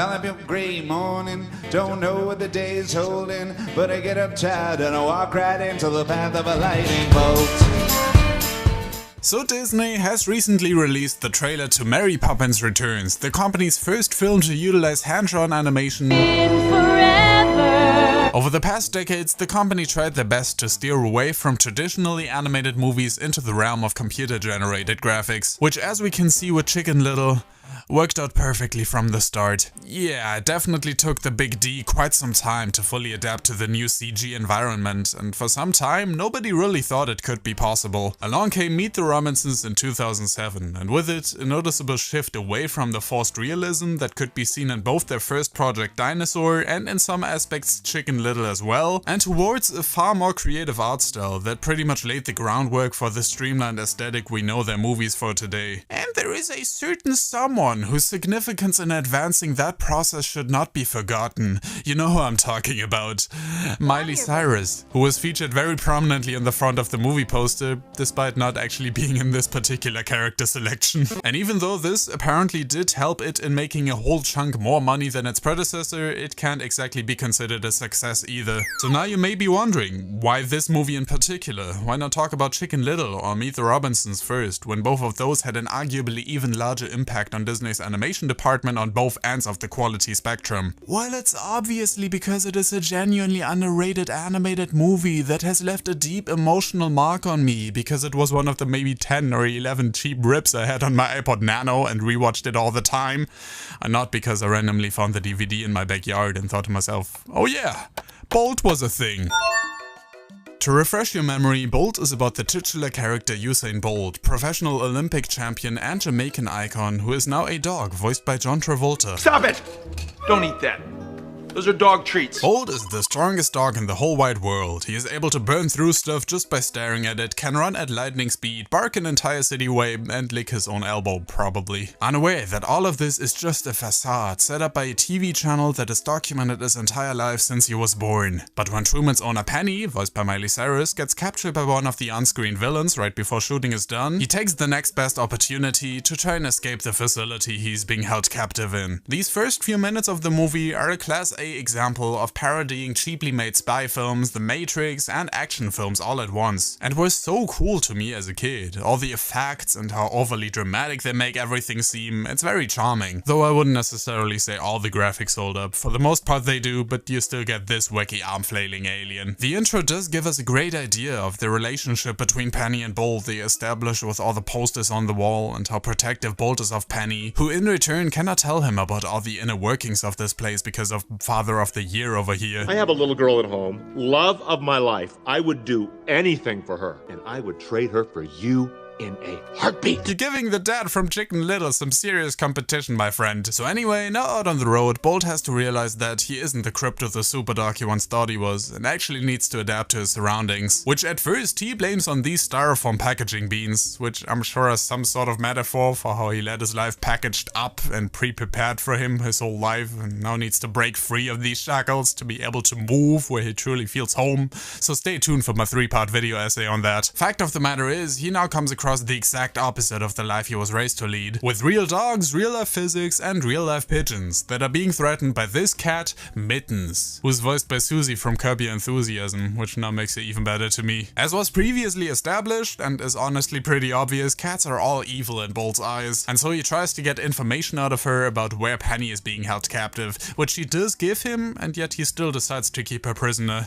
I'll have a gray morning, don't know what the day is holding, but I get up tired and I walk right into the path of a lightning bolt. So Disney has recently released the trailer to Mary Poppins Returns, the company's first film to utilize hand-drawn animation. Over the past decades, the company tried their best to steer away from traditionally animated movies into the realm of computer-generated graphics, which, as we can see with Chicken Little, worked out perfectly from the start. Yeah, it definitely took the Big D quite some time to fully adapt to the new CG environment, and for some time nobody really thought it could be possible. Along came Meet the Robinsons in 2007, and with it, a noticeable shift away from the forced realism that could be seen in both their first project Dinosaur and in some aspects Chicken Little as well, and towards a far more creative art style that pretty much laid the groundwork for the streamlined aesthetic we know their movies for today. And there is a certain someone whose significance in advancing that process should not be forgotten. You know who I'm talking about. Miley Cyrus, who was featured very prominently in the front of the movie poster, despite not actually being in this particular character selection. And even though this apparently did help it in making a whole chunk more money than its predecessor, it can't exactly be considered a success either. So now you may be wondering, why this movie in particular? Why not talk about Chicken Little or Meet the Robinsons first, when both of those had an arguably even larger impact on Disney's animation department on both ends of the quality spectrum? Well, it's obviously because it is a genuinely underrated animated movie that has left a deep emotional mark on me, because it was one of the maybe 10 or 11 cheap rips I had on my iPod Nano and rewatched it all the time, and not because I randomly found the DVD in my backyard and thought to myself, oh yeah, Bolt was a thing. To refresh your memory, Bolt is about the titular character Usain Bolt, professional Olympic champion and Jamaican icon who is now a dog voiced by John Travolta. Stop it! Don't eat that. Those are dog treats. Bolt is the strongest dog in the whole wide world. He is able to burn through stuff just by staring at it, can run at lightning speed, bark an entire city away, and lick his own elbow, probably. Unaware that all of this is just a facade set up by a TV channel that has documented his entire life since he was born. But when Truman's owner Penny, voiced by Miley Cyrus, gets captured by one of the on-screen villains right before shooting is done, he takes the next best opportunity to try and escape the facility he's being held captive in. These first few minutes of the movie are a Class A example of parodying cheaply made spy films, The Matrix, and action films all at once, and were so cool to me as a kid. All the effects and how overly dramatic they make everything seem, it's very charming. Though I wouldn't necessarily say all the graphics hold up. For the most part they do, but you still get this wacky arm flailing alien. The intro does give us a great idea of the relationship between Penny and Bolt they establish with all the posters on the wall, and how protective Bolt is of Penny, who in return cannot tell him about all the inner workings of this place because of Father of the Year over here. I have a little girl at home, love of my life. I would do anything for her, and I would trade her for you in a heartbeat. You're giving the dad from Chicken Little some serious competition, my friend. So anyway, now out on the road, Bolt has to realize that he isn't the crypto the super dog he once thought he was, and actually needs to adapt to his surroundings, which at first he blames on these styrofoam packaging beans, which I'm sure is some sort of metaphor for how he let his life packaged up and pre-prepared for him his whole life, and now needs to break free of these shackles to be able to move where he truly feels home. So stay tuned for my 3-part video essay on that. Fact of the matter is, he now comes across the exact opposite of the life he was raised to lead, with real dogs, real life physics, and real life pigeons that are being threatened by this cat, Mittens, who's voiced by Susie from Curb Your Enthusiasm, which now makes it even better to me. As was previously established, and is honestly pretty obvious, cats are all evil in Bolt's eyes, and so he tries to get information out of her about where Penny is being held captive, which she does give him, and yet he still decides to keep her prisoner.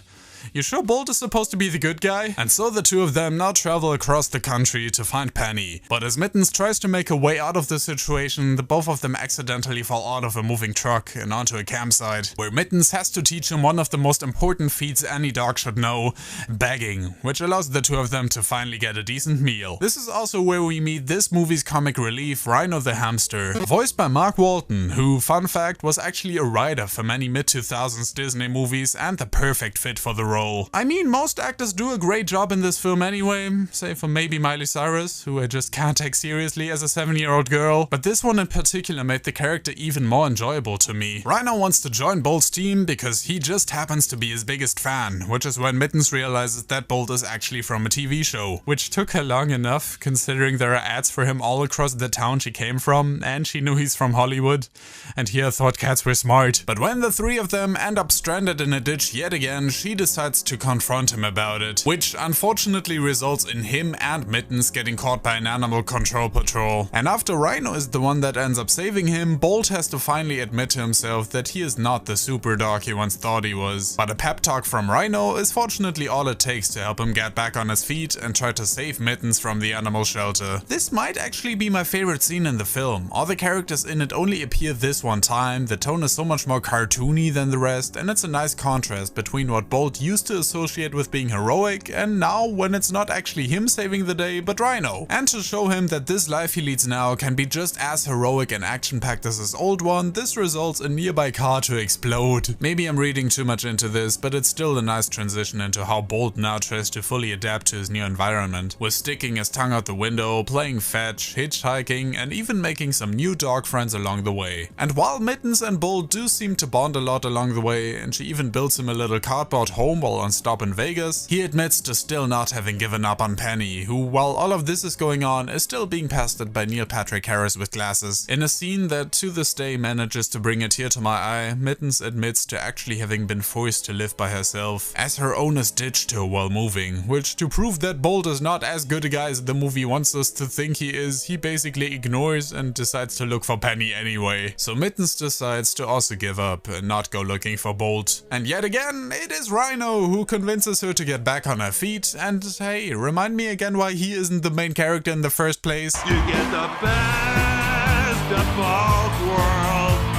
You sure Bolt is supposed to be the good guy? And so the two of them now travel across the country to find Penny. But as Mittens tries to make a way out of the situation, the both of them accidentally fall out of a moving truck and onto a campsite, where Mittens has to teach him one of the most important feats any dog should know, begging, which allows the two of them to finally get a decent meal. This is also where we meet this movie's comic relief, Rhino the Hamster, voiced by Mark Walton, who, fun fact, was actually a writer for many mid-2000s Disney movies and the perfect fit for the role. I mean, most actors do a great job in this film anyway, save for maybe Miley Cyrus, who I just can't take seriously as a 7-year-old girl, but this one in particular made the character even more enjoyable to me. Rhino wants to join Bolt's team because he just happens to be his biggest fan, which is when Mittens realizes that Bolt is actually from a TV show, which took her long enough considering there are ads for him all across the town she came from, and she knew he's from Hollywood, and here thought cats were smart. But when the three of them end up stranded in a ditch yet again, she decides to confront him about it, which unfortunately results in him and Mittens getting caught by an animal control patrol. And after Rhino is the one that ends up saving him, Bolt has to finally admit to himself that he is not the super dog he once thought he was. But a pep talk from Rhino is fortunately all it takes to help him get back on his feet and try to save Mittens from the animal shelter. This might actually be my favorite scene in the film. All the characters in it only appear this one time, the tone is so much more cartoony than the rest, and it's a nice contrast between what Bolt used to associate with being heroic and now when it's not actually him saving the day but Rhino. And to show him that this life he leads now can be just as heroic and action-packed as his old one, this results in a nearby car to explode. Maybe I'm reading too much into this, but it's still a nice transition into how Bolt now tries to fully adapt to his new environment, with sticking his tongue out the window, playing fetch, hitchhiking, and even making some new dog friends along the way. And while Mittens and Bolt do seem to bond a lot along the way, and she even builds him a little cardboard home while on stop in Vegas, he admits to still not having given up on Penny, who, while all of this is going on, is still being pestered by Neil Patrick Harris with glasses. In a scene that to this day manages to bring a tear to my eye, Mittens admits to actually having been forced to live by herself, as her owners ditched her while moving, which, to prove that Bolt is not as good a guy as the movie wants us to think he is, he basically ignores and decides to look for Penny anyway. So Mittens decides to also give up and not go looking for Bolt. And yet again, it is Rhino who convinces her to get back on her feet, and hey, remind me again why he isn't the main character in the first place. You get the best of both worlds.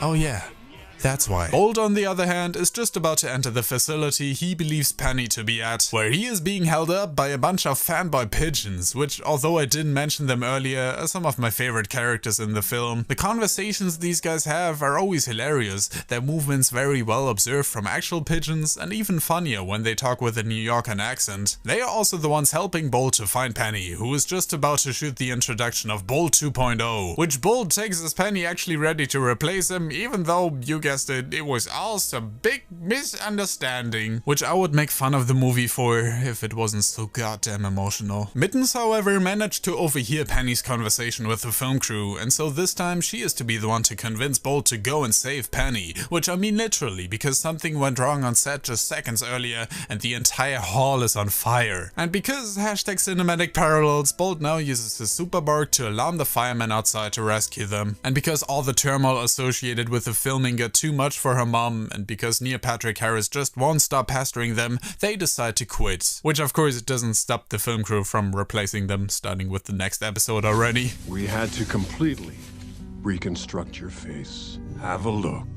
Oh yeah. That's why. Bolt, on the other hand, is just about to enter the facility he believes Penny to be at, where he is being held up by a bunch of fanboy pigeons, which, although I didn't mention them earlier, are some of my favorite characters in the film. The conversations these guys have are always hilarious, their movements very well observed from actual pigeons, and even funnier when they talk with a New Yorker accent. They are also the ones helping Bolt to find Penny, who is just about to shoot the introduction of Bolt 2.0, which Bolt takes as Penny actually ready to replace him, even though, you guessed it was all some big misunderstanding, which I would make fun of the movie for if it wasn't so goddamn emotional. Mittens, however, managed to overhear Penny's conversation with the film crew, and so this time she is to be the one to convince Bolt to go and save Penny, which I mean literally, because something went wrong on set just seconds earlier and the entire hall is on fire. And because #cinematic parallels, Bolt now uses his super bark to alarm the firemen outside to rescue them. And because all the turmoil associated with the filming got too much for her mom, and because Neil Patrick Harris just won't stop pestering them, they decide to quit. Which of course doesn't stop the film crew from replacing them, starting with the next episode already. We had to completely reconstruct your face. Have a look.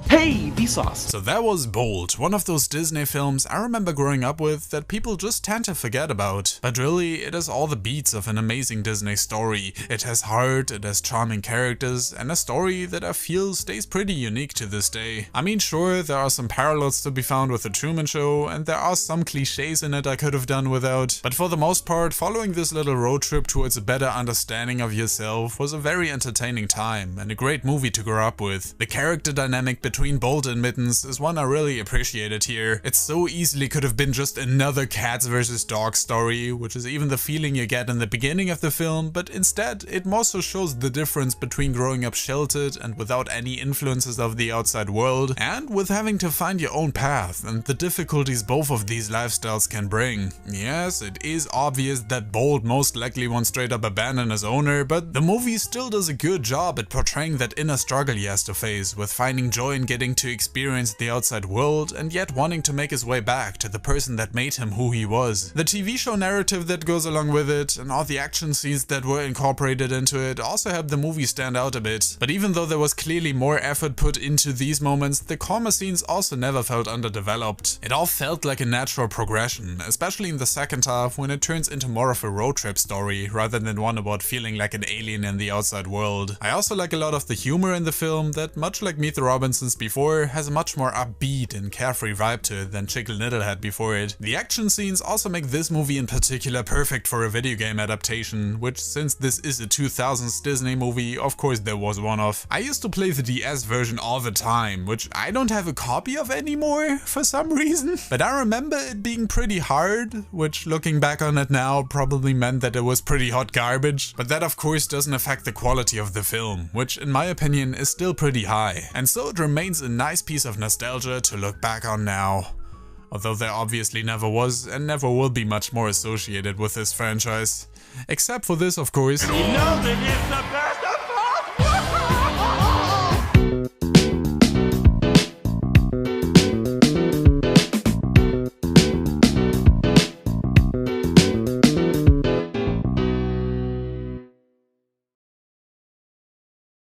Hey, Vsauce! So that was Bolt, one of those Disney films I remember growing up with that people just tend to forget about. But really, it has all the beats of an amazing Disney story. It has heart, it has charming characters, and a story that I feel stays pretty unique to this day. I mean, sure, there are some parallels to be found with The Truman Show, and there are some cliches in it I could have done without. But for the most part, following this little road trip towards a better understanding of yourself was a very entertaining time, and a great movie to grow up with. The character dynamic between Bolt and Mittens is one I really appreciated here. It so easily could have been just another cats versus dogs story, which is even the feeling you get in the beginning of the film, but instead it more so shows the difference between growing up sheltered and without any influences of the outside world, and with having to find your own path, and the difficulties both of these lifestyles can bring. Yes, it is obvious that Bolt most likely won't straight up abandon his owner, but the movie still does a good job at portraying that inner struggle he has to face with finding joy in getting to experience the outside world and yet wanting to make his way back to the person that made him who he was. The TV show narrative that goes along with it and all the action scenes that were incorporated into it also helped the movie stand out a bit. But even though there was clearly more effort put into these moments, the calmer scenes also never felt underdeveloped. It all felt like a natural progression, especially in the second half when it turns into more of a road trip story rather than one about feeling like an alien in the outside world. I also like a lot of the humor in the film that, much like Meet the Robinsons before, before, has a much more upbeat and carefree vibe to it than Chicken Little had before it. The action scenes also make this movie in particular perfect for a video game adaptation, which, since this is a 2000s Disney movie, of course there was one of. I used to play the DS version all the time, which I don't have a copy of anymore for some reason, but I remember it being pretty hard, which looking back on it now probably meant that it was pretty hot garbage, but that of course doesn't affect the quality of the film, which in my opinion is still pretty high, and so it remains a nice piece of nostalgia to look back on now. Although there obviously never was and never will be much more associated with this franchise. Except for this, of course. You know that it's the best